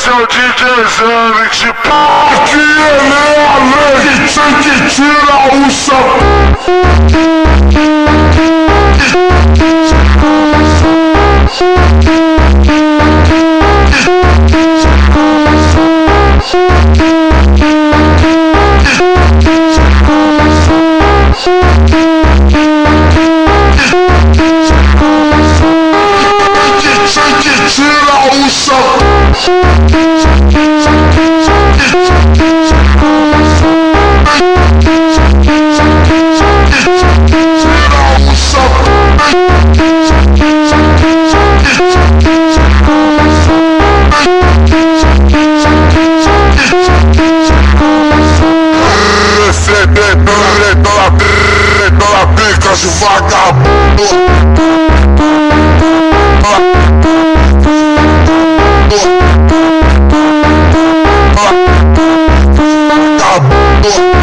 Esse é o DJ Zane, tipo aqui ele é a lei, tem que tirar o sapato. Tira o sapato. Receber pela pica de vagabundo. Acabou.